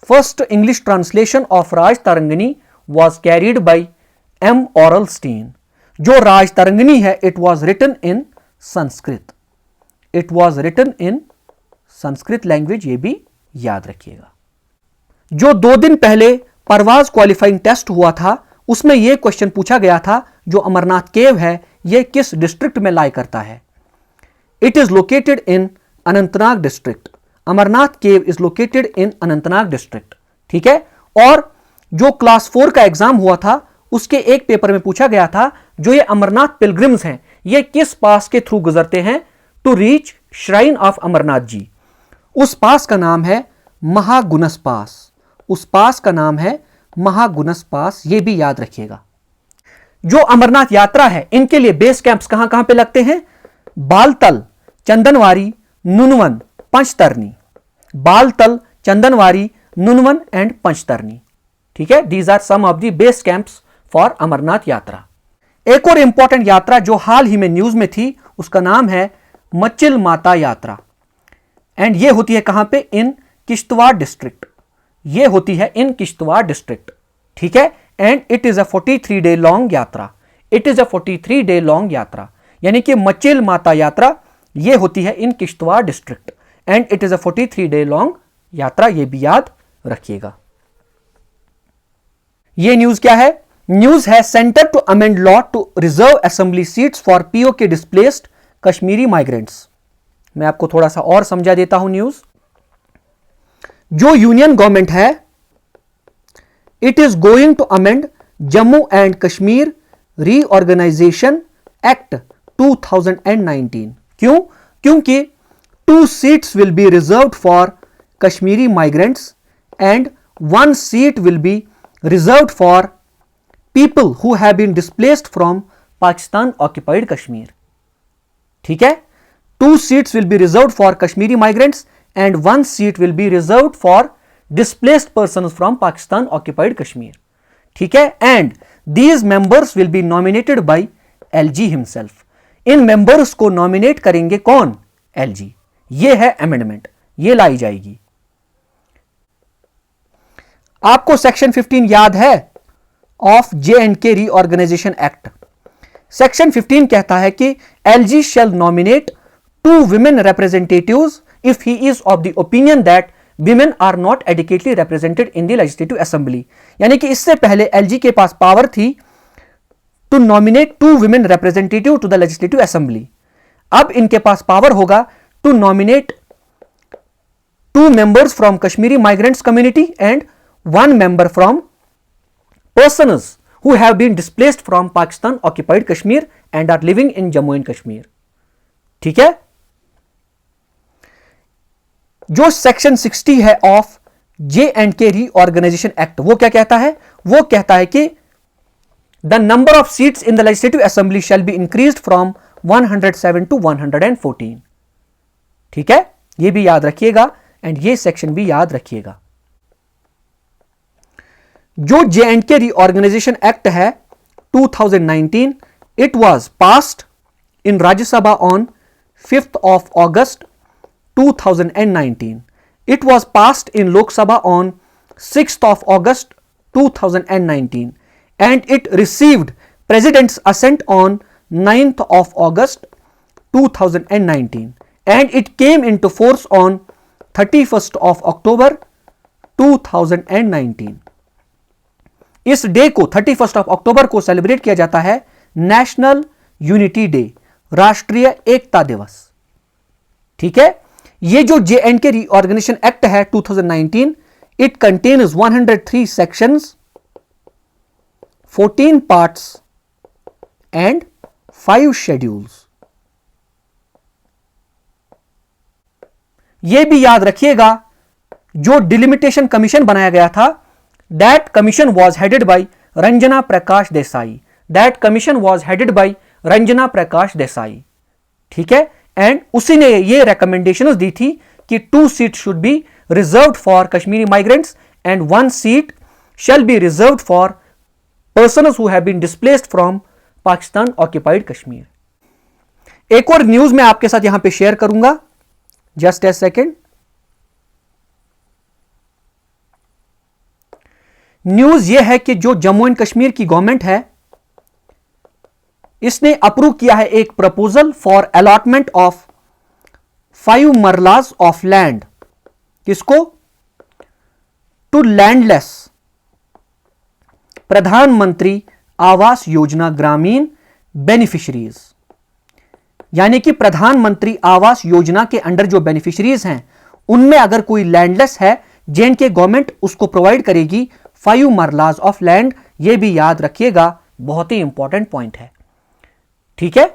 First English translation of Rajtarangini was carried by M. Orelstein. जो राजतरंगिणी है it was written in Sanskrit. It was written in Sanskrit language, ये भी याद रखिएगा। जो 2 दिन पहले परवाज qualifying test हुआ था उसमें यह क्वेश्चन पूछा गया था, जो अमरनाथ केव है यह किस डिस्ट्रिक्ट में लाई करता है? It is located in Anantnag district. Amarnath cave is located in Anantnag district. ठीक है, और जो क्लास 4 का एग्जाम हुआ था उसके एक पेपर में पूछा गया था, जो ये अमरनाथ पिलग्रिम्स हैं ये किस पास के थ्रू गुजरते हैं to reach shrine of Amarnath ji? उस पास का नाम है महागुनस पास। उस पास का नाम है महागुनस पास, ये भी याद रखिएगा। जो अमरनाथ यात्रा है इनके लिए बेस कैंप्स कहां कहां पे लगते हैं? बालतल, चंदनवारी, नुनवन, पंचतरनी। बालतल, चंदनवारी, नुनवन एंड पंचतरनी। ठीक है, these are some of the base camps for Amarnath Yatra. एक और इंपॉर्टेंट यात्रा जो हाल ही में न्यूज में थी उसका नाम है मचिल माता यात्रा, एंड ये होती है कहां पे? In Kishtwar district. ये होती है इन किश्तवाड़ डिस्ट्रिक्ट। ठीक है, and it is a 43 day long yatra. It is a 43 day long yatra, यानी कि मचिल माता यात्रा ये होती है in Kishtwar district, and it is a 43 day long yatra, ये भी याद रखिएगा। ये न्यूज क्या है? न्यूज है centre to amend law to reserve assembly seats for PoK displaced Kashmiri migrants. मैं आपको थोड़ा सा और समझा देता हूं न्यूज। जो यूनियन गवर्नमेंट है it is going to amend Jammu and Kashmir reorganisation act 2019। क्यों? क्योंकि 2 seats will be reserved for Kashmiri migrants and 1 seat will be reserved for people who have been displaced from Pakistan occupied Kashmir. ठीक है, 2 seats will be reserved for Kashmiri migrants and 1 seat will be reserved for displaced persons from Pakistan occupied Kashmir. ठीक है, and these members will be nominated by LG himself. In members को nominate करेंगे कौन? LG। ये है amendment, ये लाई जाएगी। आपको सेक्शन 15 याद है of J&K reorganisation act. Section 15 कहता है कि LG shall nominate 2 women representatives if he is of the opinion that women are not adequately represented in the legislative assembly। यानी कि इससे पहले LG के पास पावर थी to nominate 2 women representative to the legislative assembly। अब इनके पास power होगा to nominate 2 members from Kashmiri migrants community and 1 member from persons who have been displaced from Pakistan occupied Kashmir and are living in Jammu and Kashmir। ठीक है, जो section 60 है of J&K reorganisation act वो क्या कहता है? वो कहता है कि the number of seats in the legislative assembly shall be increased from 107 to 114। ठीक है, ये भी याद रखिएगा एंड ये सेक्शन भी याद रखिएगा। जो J&K रीऑर्गेनाइजेशन एक्ट है 2019, it was passed in Rajya Sabha on 5th of August 2019. It was passed in Lok Sabha on 6th of August 2019 and it received President's assent on 9th of August 2019 and it came into force on 31st of October 2019. इस day को 31st of October को celebrate किया जाता है national unity day, राष्ट्रीय एकता दिवस। ठीक है, ये जो J&K रीऑर्गेनाइजेशन एक्ट है 2019, it contains 103 sections 14 parts and 5 schedules। यह भी याद रखिएगा, जो डिलिमिटेशन कमीशन बनाया गया था, that commission was headed by Ranjana Prakash Desai. That commission was headed by Ranjana Prakash Desai. ठीक है, एंड उसी ने ये रिकमेंडेशंस दी थी कि 2 seats should be reserved for Kashmiri migrants and 1 seat shall be reserved for persons who have been displaced from Pakistan occupied Kashmir। एक और news मैं आपके साथ यहां पे शेयर करूंगा, जस्ट ए सेकेंड। न्यूज यह है कि जो जम्मू एंड कश्मीर की गवर्नमेंट है, इसने अप्रूव किया है एक proposal for allotment of 5 marlas of land. किसको? टू लैंडलेस प्रधानमंत्री आवास योजना ग्रामीण बेनिफिशरीज। यानी कि प्रधानमंत्री आवास योजना के अंडर जो बेनिफिशरीज हैं, उनमें अगर कोई लैंडलेस है, जेएंडके गवर्नमेंट उसको प्रोवाइड करेगी 5 मरलाज ऑफ लैंड। यह भी याद रखिएगा, बहुत ही इंपॉर्टेंट पॉइंट है। ठीक है,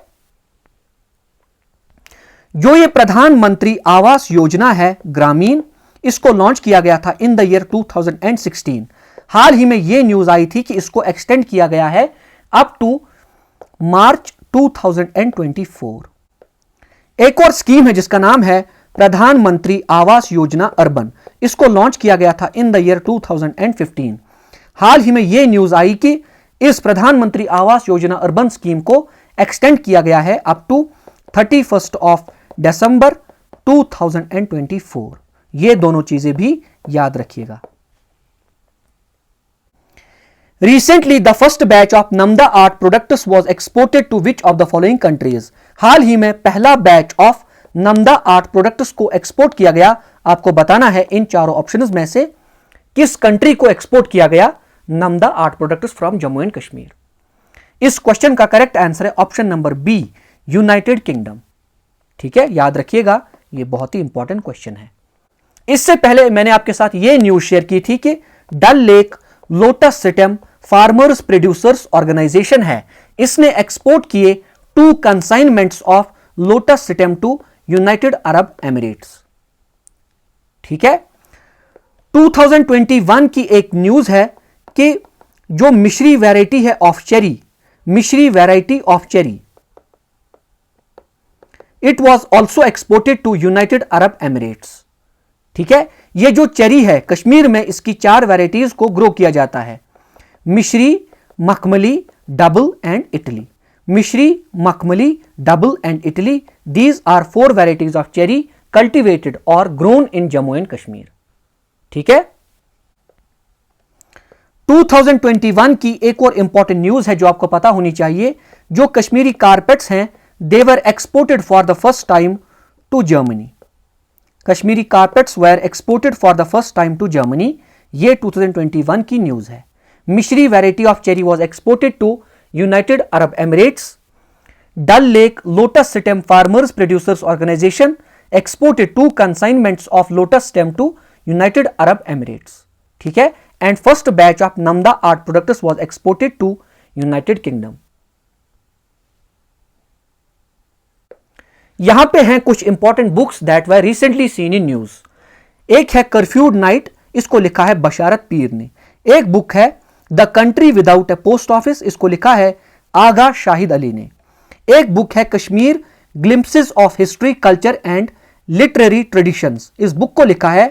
जो ये प्रधानमंत्री आवास योजना है ग्रामीण, इसको लॉन्च किया गया था इन द ईयर 2016। हाल ही में यह न्यूज आई थी कि इसको एक्सटेंड किया गया है अप टू मार्च 2024। एक और स्कीम है जिसका नाम है प्रधानमंत्री आवास योजना अर्बन। इसको लॉन्च किया गया था इन द ईयर 2015। हाल ही में यह न्यूज आई कि इस प्रधानमंत्री आवास योजना अर्बन स्कीम को एक्सटेंड किया गया है अप टू 31 ऑफ दिसंबर 2024। ये दोनों चीजें भी याद रखिएगा। Recently, the first batch of Namda art products was exported to which of the following countries? हाल ही में पहला batch of namda art products को एक्सपोर्ट किया गया। आपको बताना है इन चारों ऑप्शंस में से किस कंट्री को एक्सपोर्ट किया गया Namda art products from Jammu and Kashmir. इस क्वेश्चन का करेक्ट आंसर है option number B, United Kingdom. ठीक है, याद रखिएगा, यह बहुत ही इंपॉर्टेंट क्वेश्चन है। इससे पहले मैंने आपके साथ यह न्यूज शेयर की थी कि Dal lake lotus stem farmers producers organisation है, इसने एक्सपोर्ट किए 2 consignments of lotus stem to United Arab Emirates. ठीक है, 2021 की एक न्यूज है कि जो मिश्री वैरायटी है of cherry, Mishri variety of cherry, it was also exported to United Arab Emirates. ठीक है, यह जो चेरी है कश्मीर में इसकी 4 वैरायटीज को ग्रो किया जाता है, मिश्री, Makhmali, double and Italy. Mishri, Makhmali, double and Italy, these are 4 varieties of cherry cultivated और grown in Jammu and Kashmir. ठीक है, 2021 की एक और इंपॉर्टेंट न्यूज है जो आपको पता होनी चाहिए। जो कश्मीरी कारपेट्स हैं, they were exported for the first time to Germany. Kashmiri carpets were exported for the first time to Germany. ये 2021 की न्यूज है। Mishri variety of cherry was exported to United Arab Emirates. Dal lake lotus stem farmers producers organisation exported 2 consignments of lotus stem to United Arab Emirates. ठीक है, and first batch of namda art products was exported to United Kingdom. यहां पे हैं कुछ important books that were recently seen in news. एक है कर्फ्यूड night, इसको लिखा है बशारत पीर ने। एक बुक है the country without A post office, इसको लिखा है आगा शाहिद अली ने। एक बुक है Kashmir glimpses of history culture and literary traditions, इस बुक को लिखा है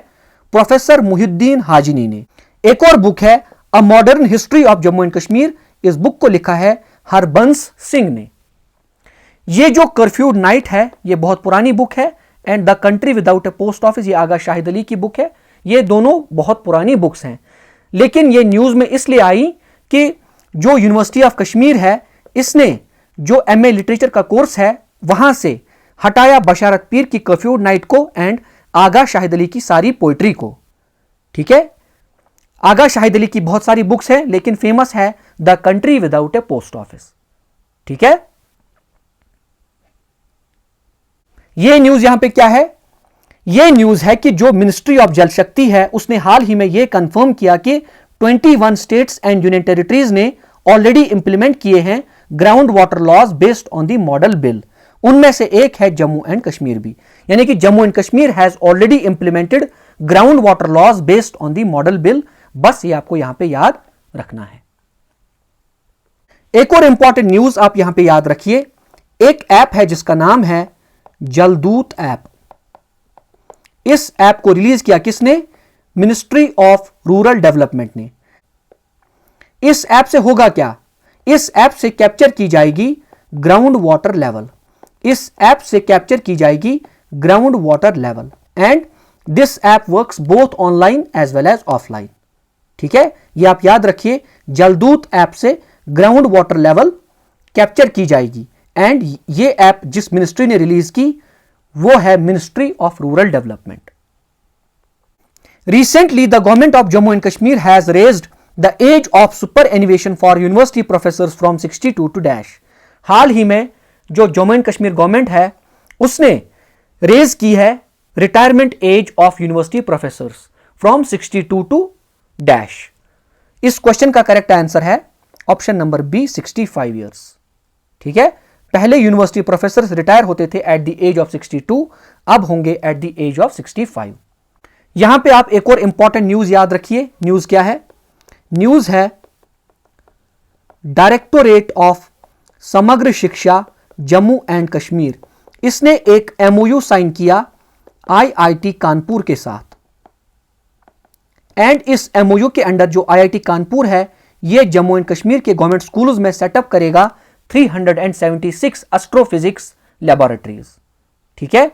प्रोफेसर मुहिद्दीन हाजिनी ने। एक और बुक है a modern history of Jammu and Kashmir, इस बुक को लिखा है हरबंस सिंह ने। ये जो कर्फ्यूड नाइट है ये बहुत पुरानी बुक है, and the country without A post office ये आगा शाहिद अली की बुक है। ये दोनों बहुत पुरानी बुक्स हैं, लेकिन ये न्यूज में इसलिए आई कि जो यूनिवर्सिटी ऑफ कश्मीर है, इसने जो एमए लिटरेचर का कोर्स है वहां से हटाया बशारत पीर की कर्फ्यूड नाइट को एंड आगा शाहिद अली की सारी पोइट्री को। ठीक है, आगा शाहिद अली की बहुत सारी बुक्स हैं, लेकिन फेमस है the country without A post office. ठीक है, यह न्यूज यहां पे क्या है? यह न्यूज है कि जो मिनिस्ट्री ऑफ जल शक्ति है उसने हाल ही में यह कंफर्म किया कि 21 स्टेट्स एंड यूनियन टेरिटरीज ने ऑलरेडी इंप्लीमेंट किए हैं ground water laws based on the model bill. उनमें से एक है जम्मू एंड कश्मीर भी, यानी कि Jammu and Kashmir has already implemented ground water laws based on the model bill. बस ये आपको यहां पे याद रखना है। एक और इंपॉर्टेंट न्यूज आप यहां पे याद रखिए, एक ऐप है जिसका नाम है जलदूत ऐप। इस ऐप को रिलीज किया किसने? मिनिस्ट्री ऑफ रूरल डेवलपमेंट ने। इस ऐप से होगा क्या? इस ऐप से कैप्चर की जाएगी ग्राउंड वाटर लेवल। इस ऐप से कैप्चर की जाएगी ground water level and this app works both online as well as offline. ठीक है, ये आप याद रखिए, जलदूत ऐप से ग्राउंड वाटर लेवल कैप्चर की जाएगी एंड ये ऐप जिस मिनिस्ट्री ने रिलीज की वो है ministry of rural development. Recently, the government of Jammu and Kashmir has raised the age of superannuation for university professors from 62 to dash। हाल ही में जो जम्मू एंड कश्मीर गवर्नमेंट है उसने रेज की है retirement age of university professors from 62 to dash. इस question का correct answer है ऑप्शन नंबर बी 65 ईयर्स। ठीक है, पहले यूनिवर्सिटी प्रोफेसर्स रिटायर होते थे एट द एज ऑफ 62, अब होंगे एट द एज ऑफ 65। यहां पे आप एक और इंपॉर्टेंट न्यूज याद रखिए। न्यूज क्या है? न्यूज है डायरेक्टोरेट ऑफ समग्र शिक्षा जम्मू एंड कश्मीर, इसने एक एमओयू साइन किया आईआईटी कानपुर के साथ एंड इस एमओयू के अंडर जो आईआईटी कानपुर है ये जम्मू एंड कश्मीर के गवर्नमेंट स्कूल्स में सेटअप करेगा 376 एस्ट्रोफिजिक्स लैबोरेटरीज। ठीक है,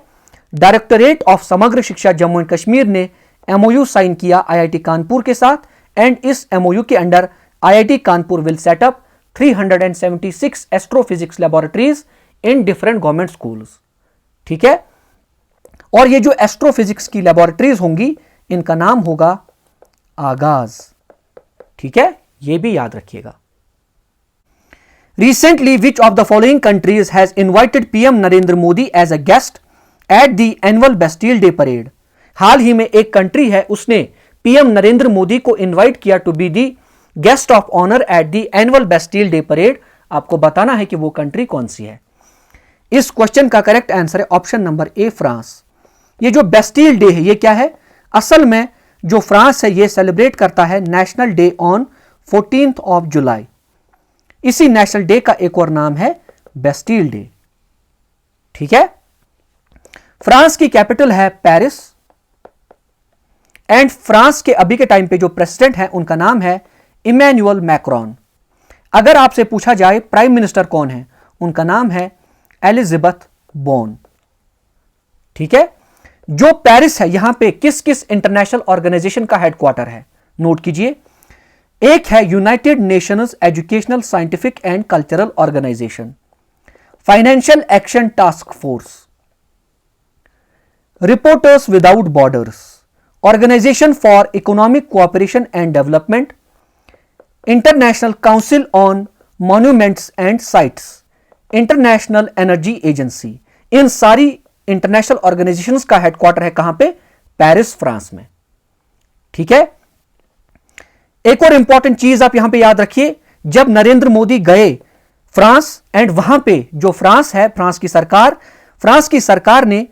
डायरेक्टोरेट ऑफ समग्र शिक्षा जम्मू एंड कश्मीर ने एमओयू साइन किया आईआईटी कानपुर के साथ एंड इस एमओयू के under IIT Kanpur will set up 376 astrophysics laboratories in different government schools. ठीक है, और ये जो एस्ट्रोफिजिक्स की लैबोरेटरीज होंगी इनका नाम होगा आगाज। ठीक है, ये भी याद रखिएगा। Recently, which of the following countries has invited PM Narendra Modi as a guest at the annual Bastille Day parade? हाल ही में एक कंट्री है उसने पीएम नरेंद्र मोदी को इनवाइट किया to be the guest of honour at the annual Bastille Day parade. आपको बताना है कि वो कंट्री कौन सी है। इस क्वेश्चन का करेक्ट आंसर है ऑप्शन नंबर ए फ्रांस। ये जो बेस्टिल डे है ये क्या है? असल में जो फ्रांस है ये सेलिब्रेट करता है national day on 14th of July. इसी नेशनल डे का एक और नाम है बेस्टिल डे। ठीक है, फ्रांस की कैपिटल है पेरिस एंड फ्रांस के अभी के टाइम पे जो प्रेसिडेंट है उनका नाम है इमैनुअल मैक्रोन। अगर आपसे पूछा जाए प्राइम मिनिस्टर कौन है, उनका नाम है एलिजाबेथ बोन। ठीक है, जो पेरिस है यहां पे किस किस इंटरनेशनल ऑर्गेनाइजेशन का हेडक्वार्टर है नोट कीजिए। एक है United Nations Educational Scientific and Cultural Organisation, Financial Action Task Force, Reporters Without Borders, Organisation for Economic Cooperation and Development, International Council on Monuments and Sites, International Energy Agency. इन सारी international organisations का headquarter है कहां पे? Paris, France में। ठीक है, एक और इंपॉर्टेंट चीज आप यहां पे याद रखिए, जब नरेंद्र मोदी गए फ्रांस एंड वहां पे जो फ्रांस है, फ्रांस की सरकार ने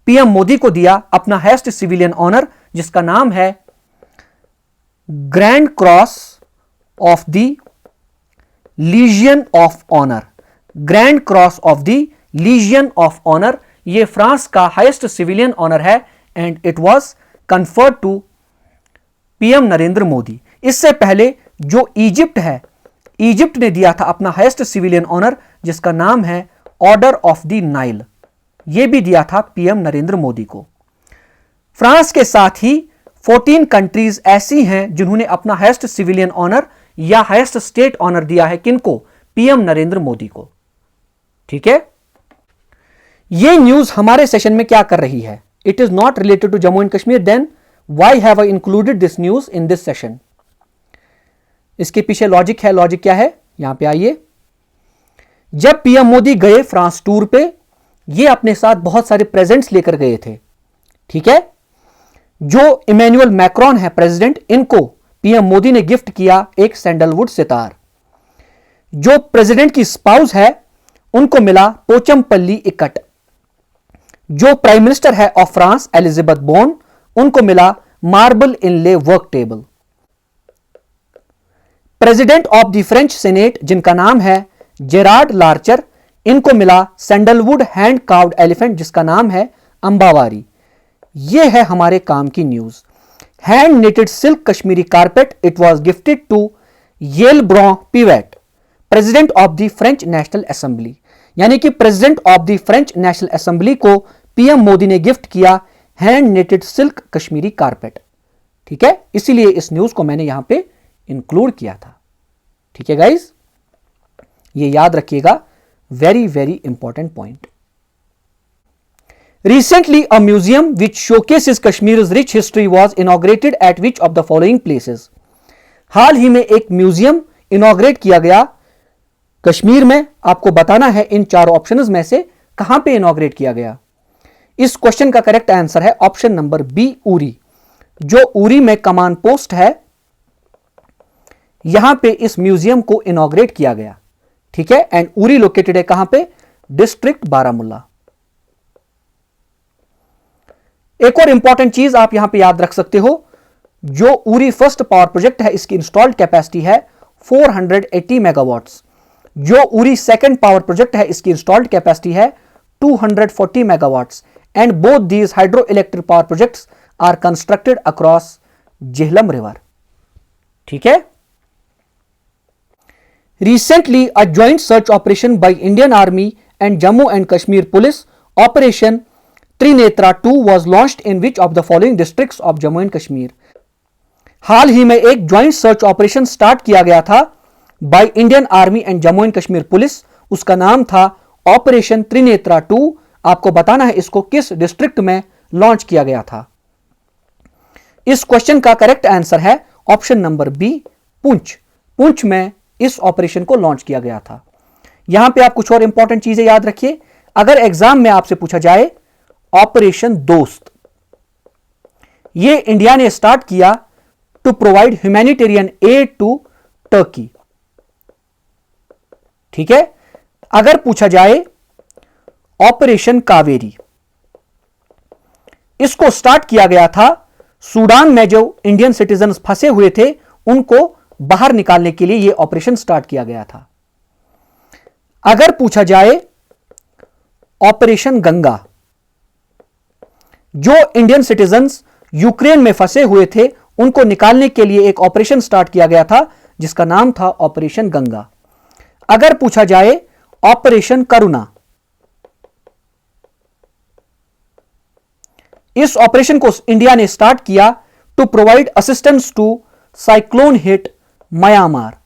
पीएम मोदी को दिया अपना हाईएस्ट सिविलियन ऑनर जिसका नाम है Grand Cross of the Legion of Honour. Grand Cross of the Legion of Honour, ये फ्रांस का हाईएस्ट सिविलियन ऑनर है and it was conferred to PM Narendra Modi. इससे पहले जो इजिप्ट है, इजिप्ट ने दिया था अपना हाईएस्ट सिविलियन ऑनर जिसका नाम है ऑर्डर ऑफ द नाइल, यह भी दिया था पीएम नरेंद्र मोदी को। फ्रांस के साथ ही 14 कंट्रीज ऐसी हैं जिन्होंने अपना हाईएस्ट सिविलियन ऑनर या हाईएस्ट स्टेट ऑनर दिया है किनको? पीएम नरेंद्र मोदी को। ठीक है, यह न्यूज हमारे सेशन में क्या कर रही है? It is not related to Jammu and Kashmir, then why have I included this news in this session? इसके पीछे लॉजिक है। लॉजिक क्या है? यहां पे आइए। जब पीएम मोदी गए फ्रांस टूर पे, ये अपने साथ बहुत सारे प्रेजेंट्स लेकर गए थे। ठीक है, जो इमैनुअल मैक्रोन है प्रेसिडेंट, इनको पीएम मोदी ने गिफ्ट किया एक सैंडलवुड सितार। जो प्रेसिडेंट की स्पाउस है उनको मिला पोचमपल्ली इकट। जो प्राइम मिनिस्टर है ऑफ फ्रांस एलिजाबेथ बोन, उनको मिला marble inlay work table. President of the French senate जिनका नाम है जेरार्ड लार्चर, इनको मिला सैंडलवुड हैंड कार्व्ड एलिफेंट जिसका नाम है अंबावारी। यह है हमारे काम की news. Hand knitted silk Kashmiri carpet, it was gifted to Yael Braun Pivet, president of the French National Assembly. यानी कि president of the French National Assembly को पीएम मोदी ने गिफ्ट किया hand knitted silk Kashmiri carpet. ठीक है, इसीलिए इस न्यूज को मैंने यहां पे इंक्लूड किया था। ठीक है गाइज, ये याद रखिएगा, very very important point. Recently, a museum which showcases Kashmir's rich history was inaugurated at which of the following places? हाल ही में एक म्यूजियम इनॉग्रेट किया गया कश्मीर में। आपको बताना है इन चारों ऑप्शंस में से कहां पे इनॉग्रेट किया गया। इस क्वेश्चन का करेक्ट आंसर है ऑप्शन नंबर बी, उरी। जो उरी में कमान पोस्ट है, यहां पे इस म्यूजियम को इनॉग्रेट किया गया। ठीक है, एंड उरी लोकेटेड है कहां पे? डिस्ट्रिक्ट बारामुल्ला। एक और इंपॉर्टेंट चीज आप यहां पे याद रख सकते हो, जो उरी फर्स्ट पावर प्रोजेक्ट है इसकी इंस्टॉल्ड कैपेसिटी है 480 मेगावाट्स। जो उरी सेकंड पावर प्रोजेक्ट है इसकी इंस्टॉल्ड कैपेसिटी है 240 megawatts, and both these hydro electric power projects are constructed across Jhelum river. ठीक है, recently a joint search operation by Indian army and Jammu and Kashmir police operation Trinetra 2 was launched in which of the following districts of Jammu and Kashmir? हाल ही में एक joint search operation start किया गया था bye Indian army and Jammu and Kashmir police. उसका नाम था operation Trinetra 2। आपको बताना है इसको किस डिस्ट्रिक्ट में लॉन्च किया गया था। इस क्वेश्चन का करेक्ट आंसर है option number B, Poonch. Poonch में इस ऑपरेशन को लॉन्च किया गया था। यहां पे आप कुछ और इंपॉर्टेंट चीजें याद रखिए। अगर एग्जाम में आपसे पूछा जाए ऑपरेशन दोस्त, ये इंडिया ने स्टार्ट किया to provide humanitarian aid to Turkey. ठीक है, अगर पूछा जाए ऑपरेशन कावेरी, इसको स्टार्ट किया गया था सूडान में जो इंडियन सिटीजन फंसे हुए थे उनको बाहर निकालने के लिए यह ऑपरेशन स्टार्ट किया गया था। अगर पूछा जाए ऑपरेशन गंगा, जो इंडियन सिटीजन्स यूक्रेन में फंसे हुए थे उनको निकालने के लिए एक ऑपरेशन स्टार्ट किया गया था जिसका नाम था ऑपरेशन गंगा। अगर पूछा जाए ऑपरेशन करुणा, इस ऑपरेशन को इंडिया ने स्टार्ट किया to provide assistance to cyclone hit Myanmar.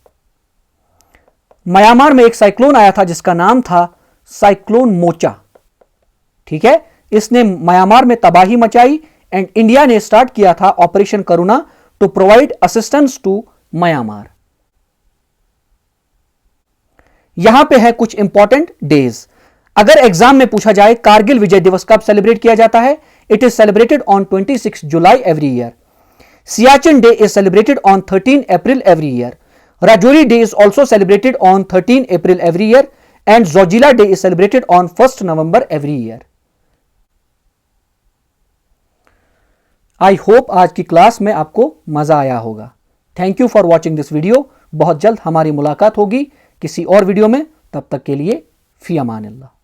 Myanmar में एक साइक्लोन आया था जिसका नाम था साइक्लोन मोचा। ठीक है, इसने म्यांमार में तबाही मचाई एंड इंडिया ने स्टार्ट किया था operation Karuna to provide assistance to Myanmar. यहां पे है कुछ इंपॉर्टेंट डेज। अगर एग्जाम में पूछा जाए कारगिल विजय दिवस कब सेलिब्रेट किया जाता है, it is celebrated on 26 July every year. Siachen day is celebrated on 13 April every year. Rajouri day is also celebrated on 13 April every year and Zoji La day is celebrated on 1 November every year. I hope आज की class में आपको मजा आया होगा। Thank you for watching this video. बहुत जल्द हमारी मुलाकात होगी किसी और वीडियो में, तब तक के लिए फी अमान अल्लाह।